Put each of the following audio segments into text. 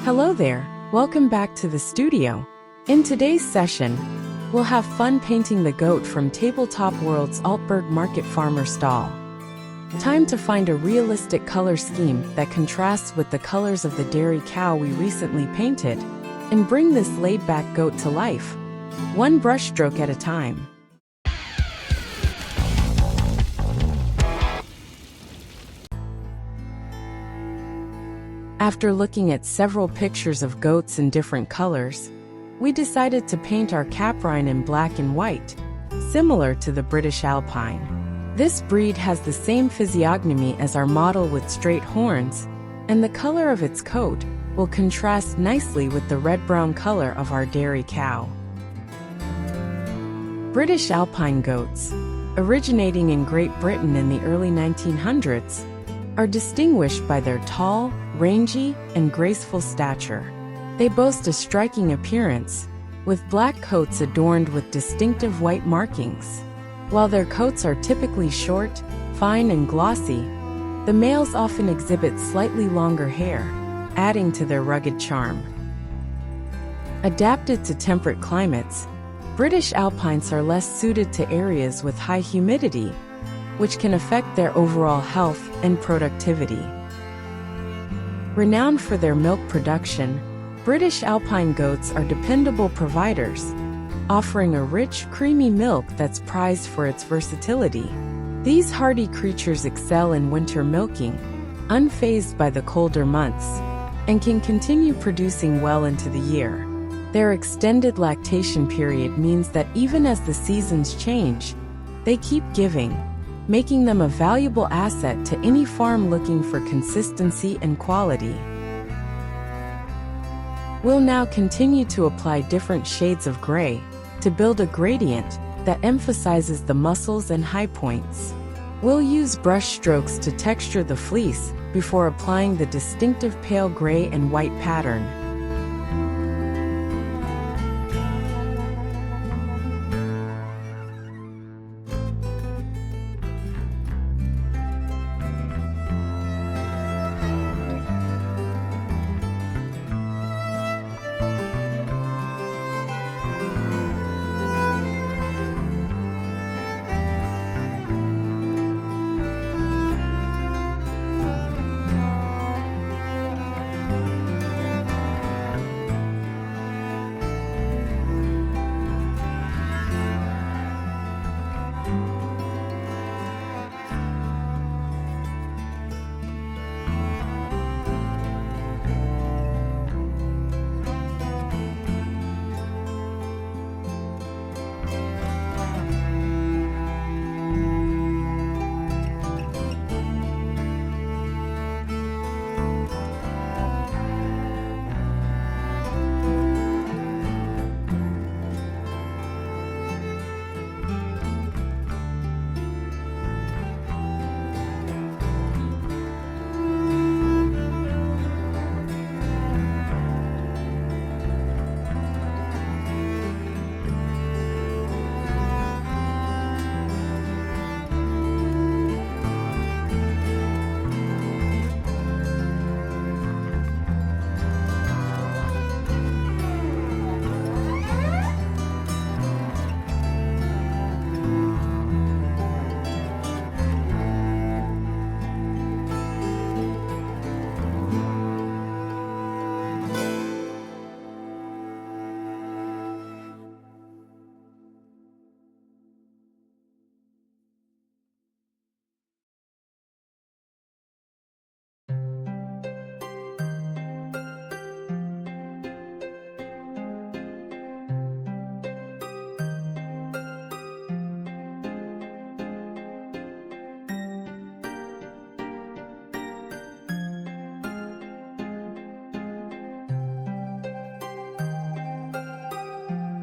Hello there, welcome back to the studio. In today's session, we'll have fun painting the goat from Tabletop World's Altburg Market Farmer stall. Time to find a realistic color scheme that contrasts with the colors of the dairy cow we recently painted, and bring this laid-back goat to life, one brushstroke at a time. After looking at several pictures of goats in different colors, we decided to paint our caprine in black and white, similar to the British Alpine. This breed has the same physiognomy as our model with straight horns, and the color of its coat will contrast nicely with the red-brown color of our dairy cow. British Alpine goats, originating in Great Britain in the early 1900s, are distinguished by their tall, rangy, and graceful stature. They boast a striking appearance, with black coats adorned with distinctive white markings. While their coats are typically short, fine, and glossy, the males often exhibit slightly longer hair, adding to their rugged charm. Adapted to temperate climates, British Alpines are less suited to areas with high humidity, which can affect their overall health and productivity. Renowned for their milk production, British Alpine goats are dependable providers, offering a rich, creamy milk that's prized for its versatility. These hardy creatures excel in winter milking, unfazed by the colder months, and can continue producing well into the year. Their extended lactation period means that even as the seasons change, they keep giving, making them a valuable asset to any farm looking for consistency and quality. We'll now continue to apply different shades of gray to build a gradient that emphasizes the muscles and high points. We'll use brush strokes to texture the fleece before applying the distinctive pale gray and white pattern.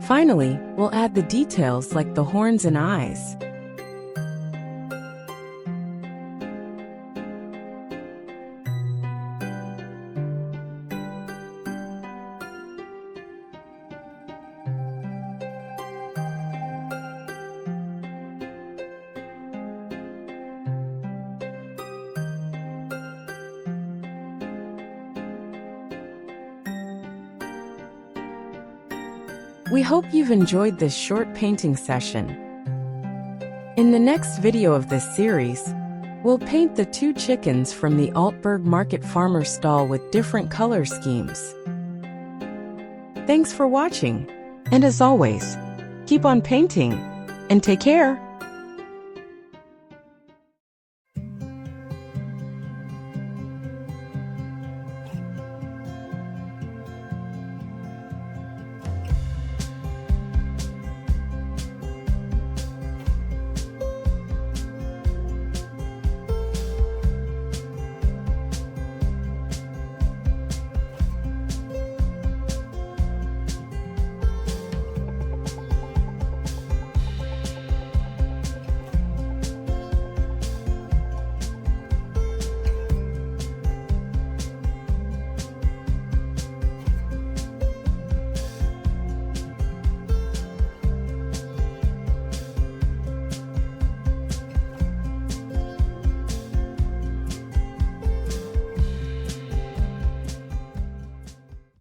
Finally, we'll add the details like the horns and eyes. We hope you've enjoyed this short painting session. In the next video of this series, we'll paint the 2 chickens from the Altburg market farmer stall with different color schemes. Thanks for watching, and as always, keep on painting, and take care!